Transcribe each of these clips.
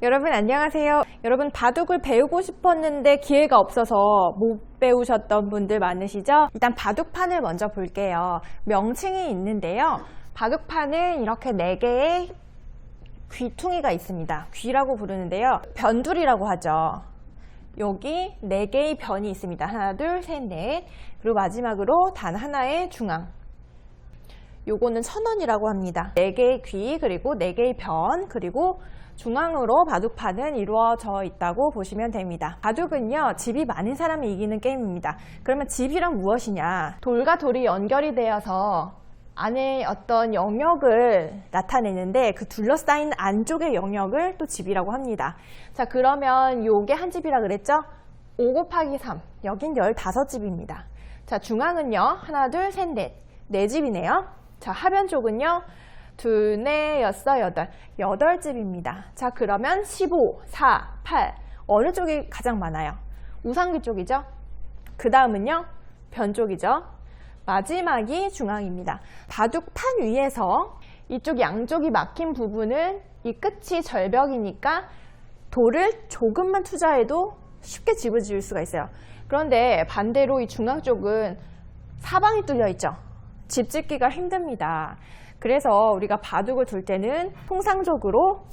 여러분 안녕하세요. 여러분 바둑을 배우고 싶었는데 기회가 없어서 못 배우셨던 분들 많으시죠? 일단 바둑판을 먼저 볼게요. 명칭이 있는데요. 바둑판은 이렇게 4개의 귀퉁이가 있습니다. 귀라고 부르는데요. 변두리라고 하죠. 여기 4개의 변이 있습니다. 하나, 둘, 셋, 넷. 그리고 마지막으로 단 하나의 중앙. 요거는 천원이라고 합니다. 4개의 귀, 그리고 4개의 변, 그리고 중앙으로 바둑판은 이루어져 있다고 보시면 됩니다. 바둑은요, 집이 많은 사람이 이기는 게임입니다. 그러면 집이란 무엇이냐? 돌과 돌이 연결이 되어서 안에 어떤 영역을 나타내는데 그 둘러싸인 안쪽의 영역을 또 집이라고 합니다. 자, 그러면 요게 한 집이라 그랬죠? 5 곱하기 3, 여긴 15집입니다. 자, 중앙은요, 하나, 둘, 셋, 넷, 4집이네요. 자, 하변 쪽은요, 둘, 넷, 여섯, 여덟, 8집입니다. 자, 그러면 15, 4, 8 어느 쪽이 가장 많아요? 우상귀 쪽이죠. 그 다음은요, 변 쪽이죠. 마지막이 중앙입니다. 바둑판 위에서 이쪽 양쪽이 막힌 부분은 이 끝이 절벽이니까 돌을 조금만 투자해도 쉽게 집을 지을 수가 있어요. 그런데 반대로 이 중앙 쪽은 사방이 뚫려 있죠. 집 짓기가 힘듭니다. 그래서 우리가 바둑을 둘 때는 통상적으로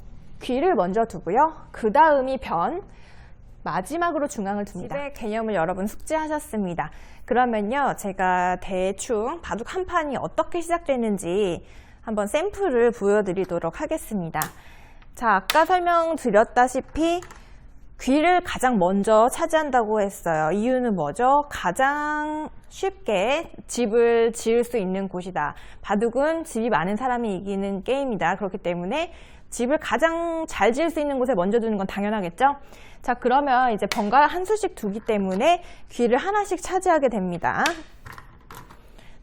귀를 먼저 두고요. 그 다음이 변, 마지막으로 중앙을 둡니다. 집의 개념을 여러분 숙지하셨습니다. 그러면요, 제가 대충 바둑 한 판이 어떻게 시작되는지 한번 샘플을 보여드리도록 하겠습니다. 자, 아까 설명드렸다시피 귀를 가장 먼저 차지한다고 했어요. 이유는 뭐죠? 가장 쉽게 집을 지을 수 있는 곳이다. 바둑은 집이 많은 사람이 이기는 게임이다. 그렇기 때문에 집을 가장 잘 지을 수 있는 곳에 먼저 두는 건 당연하겠죠? 자, 그러면 이제 번갈아 한 수씩 두기 때문에 귀를 하나씩 차지하게 됩니다.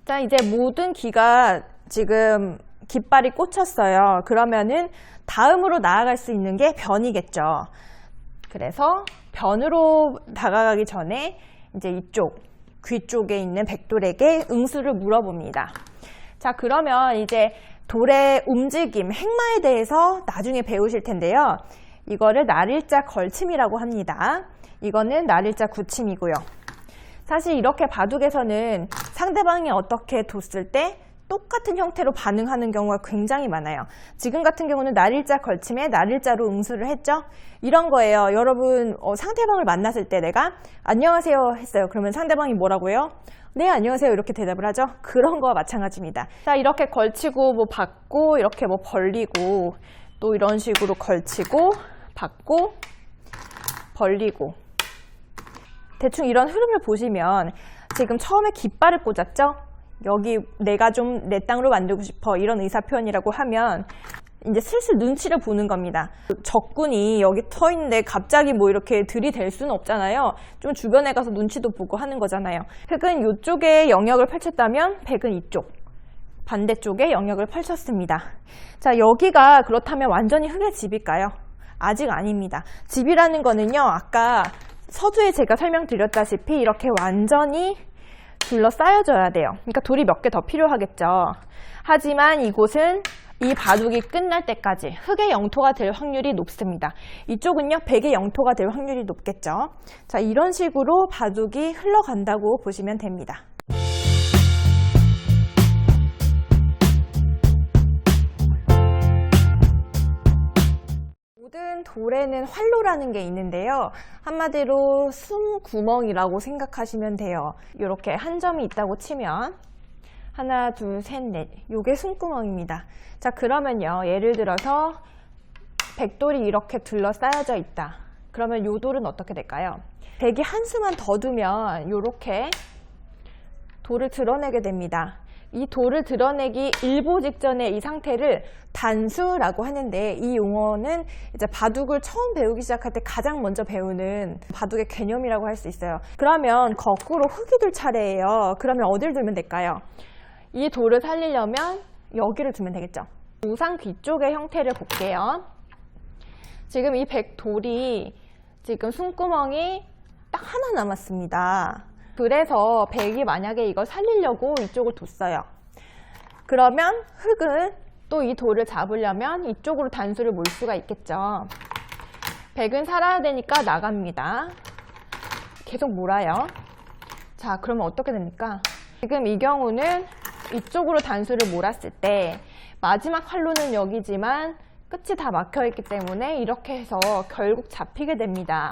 자, 이제 모든 귀가 지금 깃발이 꽂혔어요. 그러면은 다음으로 나아갈 수 있는 게 변이겠죠. 그래서 변으로 다가가기 전에 이제 이쪽 귀 쪽에 있는 백돌에게 응수를 물어봅니다. 자, 그러면 이제 돌의 움직임, 행마에 대해서 나중에 배우실 텐데요. 이거를 날일자 걸침이라고 합니다. 이거는 날일자 굳힘이고요. 사실 이렇게 바둑에서는 상대방이 어떻게 뒀을 때 똑같은 형태로 반응하는 경우가 굉장히 많아요. 지금 같은 경우는 날일자 걸침에 날일자로 응수를 했죠. 이런 거예요. 여러분 상대방을 만났을 때 내가 안녕하세요 했어요. 그러면 상대방이 뭐라고요? 네, 안녕하세요 이렇게 대답을 하죠. 그런 거와 마찬가지입니다. 자, 이렇게 걸치고 뭐 받고 이렇게 뭐 벌리고 또 이런 식으로 걸치고 받고 벌리고 대충 이런 흐름을 보시면 지금 처음에 깃발을 꽂았죠. 여기 내가 좀 내 땅으로 만들고 싶어 이런 의사 표현이라고 하면 이제 슬슬 눈치를 보는 겁니다. 적군이 여기 터 있는데 갑자기 뭐 이렇게 들이댈 수는 없잖아요. 좀 주변에 가서 눈치도 보고 하는 거잖아요. 흑은 이쪽에 영역을 펼쳤다면 백은 이쪽 반대쪽에 영역을 펼쳤습니다. 자, 여기가 그렇다면 완전히 흑의 집일까요? 아직 아닙니다. 집이라는 거는요, 아까 서두에 제가 설명드렸다시피 이렇게 완전히 둘러싸여져야 돼요. 그러니까 돌이 몇 개 더 필요하겠죠. 하지만 이곳은 이 바둑이 끝날 때까지 흑의 영토가 될 확률이 높습니다. 이쪽은요, 백의 영토가 될 확률이 높겠죠. 자, 이런 식으로 바둑이 흘러간다고 보시면 됩니다. 모든 돌에는 활로라는 게 있는데요. 한마디로 숨구멍이라고 생각하시면 돼요. 이렇게 한 점이 있다고 치면 하나, 둘, 셋, 넷. 요게 숨구멍입니다. 자, 그러면요. 예를 들어서 백돌이 이렇게 둘러싸여져 있다. 그러면 요 돌은 어떻게 될까요? 백이 한 수만 더 두면 이렇게 돌을 드러내게 됩니다. 이 돌을 드러내기 일보 직전에 이 상태를 단수라고 하는데 이 용어는 이제 바둑을 처음 배우기 시작할 때 가장 먼저 배우는 바둑의 개념이라고 할 수 있어요. 그러면 거꾸로 흑이 둘 차례예요. 그러면 어딜 두면 될까요? 이 돌을 살리려면 여기를 두면 되겠죠. 우상 귀 쪽의 형태를 볼게요. 지금 이 백돌이 지금 숨구멍이 딱 하나 남았습니다. 그래서 백이 만약에 이걸 살리려고 이쪽을 뒀어요. 그러면 흑은 또 이 돌을 잡으려면 이쪽으로 단수를 몰 수가 있겠죠. 백은 살아야 되니까 나갑니다. 계속 몰아요. 자, 그러면 어떻게 됩니까? 지금 이 경우는 이쪽으로 단수를 몰았을 때 마지막 활로는 여기지만 끝이 다 막혀있기 때문에 이렇게 해서 결국 잡히게 됩니다.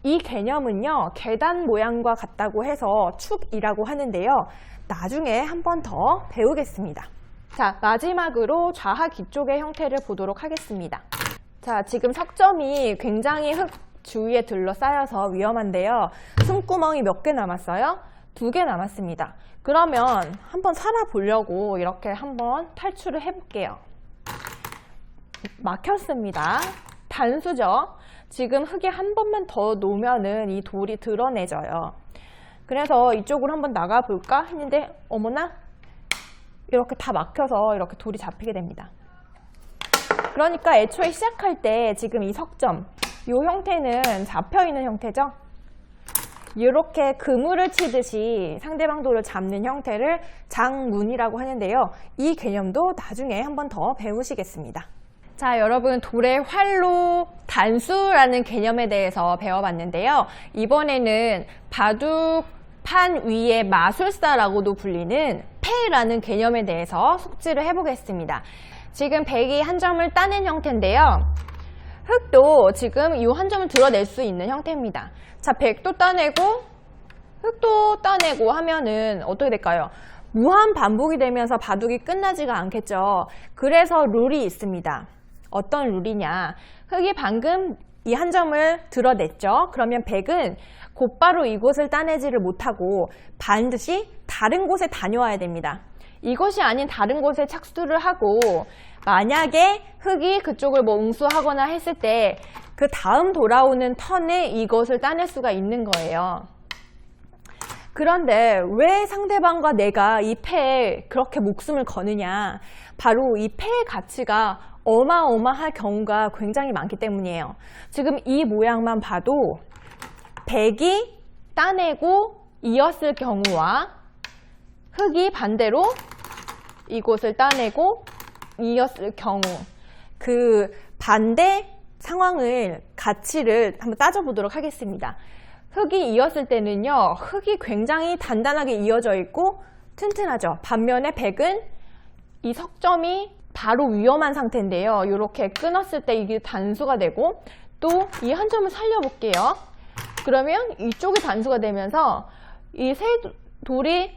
이 개념은요, 계단 모양과 같다고 해서 축이라고 하는데요. 나중에 한 번 더 배우겠습니다. 자, 마지막으로 좌하 기쪽의 형태를 보도록 하겠습니다. 자, 지금 석점이 굉장히 흙 주위에 둘러싸여서 위험한데요. 숨구멍이 몇 개 남았어요? 2개 남았습니다. 그러면 한번 살아보려고 이렇게 한번 탈출을 해볼게요. 막혔습니다. 단수죠. 지금 흙에 한 번만 더 놓으면은 이 돌이 드러내져요. 그래서 이쪽으로 한번 나가볼까 했는데 어머나 이렇게 다 막혀서 이렇게 돌이 잡히게 됩니다. 그러니까 애초에 시작할 때 지금 이 석점 이 형태는 잡혀있는 형태죠. 이렇게 그물을 치듯이 상대방 돌을 잡는 형태를 장문이라고 하는데요. 이 개념도 나중에 한번 더 배우시겠습니다. 자, 여러분 돌의 활로 단수라는 개념에 대해서 배워봤는데요. 이번에는 바둑판 위의 마술사라고도 불리는 패라는 개념에 대해서 숙지를 해보겠습니다. 지금 백이 한 점을 따낸 형태인데요. 흙도 지금 이 한 점을 드러낼 수 있는 형태입니다. 자, 백도 따내고 흙도 따내고 하면은 어떻게 될까요? 무한 반복이 되면서 바둑이 끝나지가 않겠죠. 그래서 룰이 있습니다. 어떤 룰이냐? 흙이 방금 이 한 점을 드러냈죠. 그러면 백은 곧바로 이곳을 따내지를 못하고 반드시 다른 곳에 다녀와야 됩니다. 이곳이 아닌 다른 곳에 착수를 하고 만약에 흙이 그쪽을 뭐 응수하거나 했을 때 그 다음 돌아오는 턴에 이것을 따낼 수가 있는 거예요. 그런데 왜 상대방과 내가 이 패에 그렇게 목숨을 거느냐? 바로 이 패의 가치가 어마어마할 경우가 굉장히 많기 때문이에요. 지금 이 모양만 봐도 백이 따내고 이었을 경우와 흙이 반대로 이곳을 따내고 이었을 경우 그 반대 상황을 가치를 한번 따져보도록 하겠습니다. 흙이 이었을 때는요, 흙이 굉장히 단단하게 이어져 있고 튼튼하죠. 반면에 백은 이 석점이 바로 위험한 상태인데요. 이렇게 끊었을 때 이게 단수가 되고 또 이 한 점을 살려볼게요. 그러면 이쪽이 단수가 되면서 이 세 돌이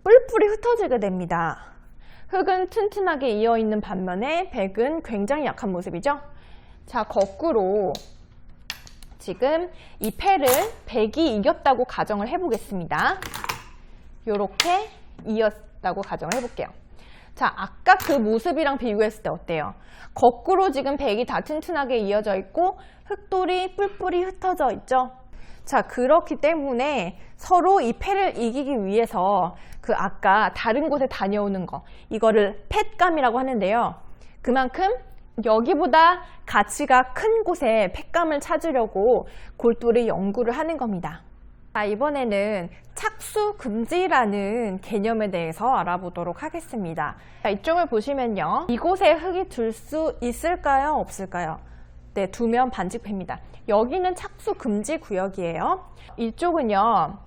뿔뿔이 흩어지게 됩니다. 흙은 튼튼하게 이어있는 반면에 백은 굉장히 약한 모습이죠. 자, 거꾸로 지금 이 패를 백이 이겼다고 가정을 해보겠습니다. 이렇게 이겼다고 가정을 해볼게요. 자, 아까 그 모습이랑 비교했을 때 어때요? 거꾸로 지금 백이 다 튼튼하게 이어져 있고 흙돌이 뿔뿔이 흩어져 있죠. 자, 그렇기 때문에 서로 이 패를 이기기 위해서 그 아까 다른 곳에 다녀오는 거, 이거를 팻감이라고 하는데요. 그만큼 여기보다 가치가 큰 곳에 팻감을 찾으려고 골똘히 연구를 하는 겁니다. 자, 이번에는 착수금지라는 개념에 대해서 알아보도록 하겠습니다. 자, 이쪽을 보시면요. 이곳에 흙이 둘 수 있을까요? 없을까요? 네, 두면 반칙패입니다. 여기는 착수금지 구역이에요. 이쪽은요.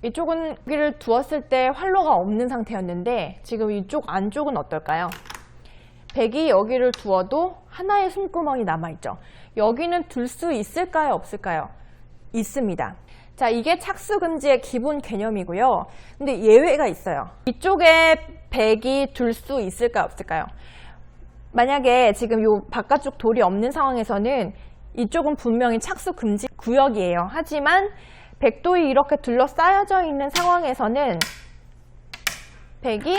이쪽은 여기를 두었을 때 활로가 없는 상태였는데 지금 이쪽 안쪽은 어떨까요? 백이 여기를 두어도 하나의 숨구멍이 남아있죠. 여기는 둘 수 있을까요? 없을까요? 있습니다. 자, 이게 착수금지의 기본 개념이고요. 근데 예외가 있어요. 이쪽에 백이 둘 수 있을까요? 없을까요? 만약에 지금 요 바깥쪽 돌이 없는 상황에서는 이쪽은 분명히 착수금지 구역이에요. 하지만 백돌이 이렇게 둘러싸여져 있는 상황에서는 백이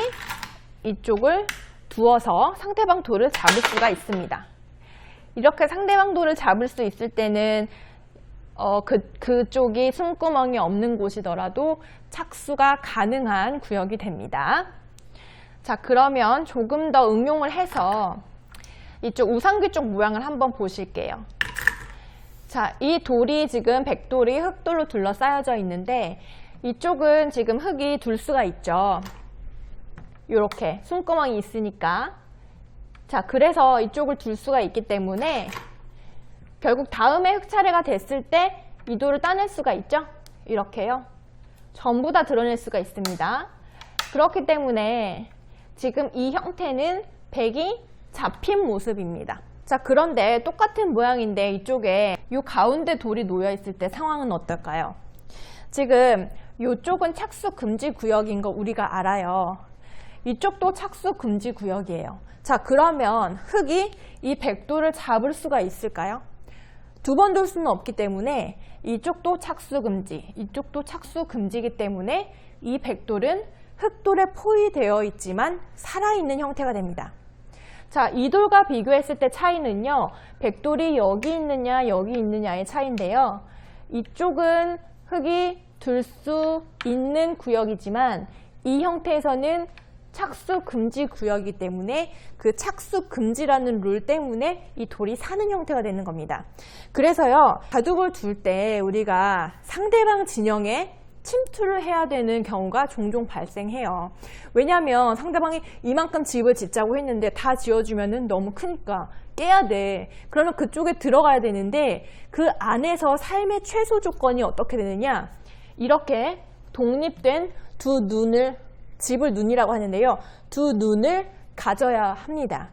이쪽을 두어서 상대방 돌을 잡을 수가 있습니다. 이렇게 상대방 돌을 잡을 수 있을 때는 그쪽이 숨구멍이 없는 곳이더라도 착수가 가능한 구역이 됩니다. 자, 그러면 조금 더 응용을 해서 이쪽 우상귀 쪽 모양을 한번 보실게요. 자, 이 돌이 지금 백돌이 흙돌로 둘러싸여져 있는데 이쪽은 지금 흙이 둘 수가 있죠. 이렇게 숨구멍이 있으니까. 자, 그래서 이쪽을 둘 수가 있기 때문에 결국 다음에 흙차례가 됐을 때 이 돌을 따낼 수가 있죠. 이렇게요. 전부 다 드러낼 수가 있습니다. 그렇기 때문에 지금 이 형태는 100이 잡힌 모습입니다. 자, 그런데 똑같은 모양인데 이쪽에 이 가운데 돌이 놓여 있을 때 상황은 어떨까요? 지금 이쪽은 착수 금지 구역인 거 우리가 알아요. 이쪽도 착수 금지 구역이에요. 자, 그러면 흙이 이 100돌을 잡을 수가 있을까요? 두 번 돌 수는 없기 때문에 이쪽도 착수 금지, 이쪽도 착수 금지이기 때문에 이 100돌은 흙돌에 포위되어 있지만 살아있는 형태가 됩니다. 자, 이 돌과 비교했을 때 차이는요, 100돌이 여기 있느냐 여기 있느냐의 차이인데요. 이쪽은 흙이 둘 수 있는 구역이지만 이 형태에서는 착수 금지 구역이기 때문에 그 착수 금지라는 룰 때문에 이 돌이 사는 형태가 되는 겁니다. 그래서요, 바둑을 둘 때 우리가 상대방 진영에 침투를 해야 되는 경우가 종종 발생해요. 왜냐하면 상대방이 이만큼 집을 짓자고 했는데 다 지어주면은 너무 크니까 깨야 돼. 그러면 그쪽에 들어가야 되는데 그 안에서 삶의 최소 조건이 어떻게 되느냐, 이렇게 독립된 두 눈을, 집을 눈이라고 하는데요, 두 눈을 가져야 합니다.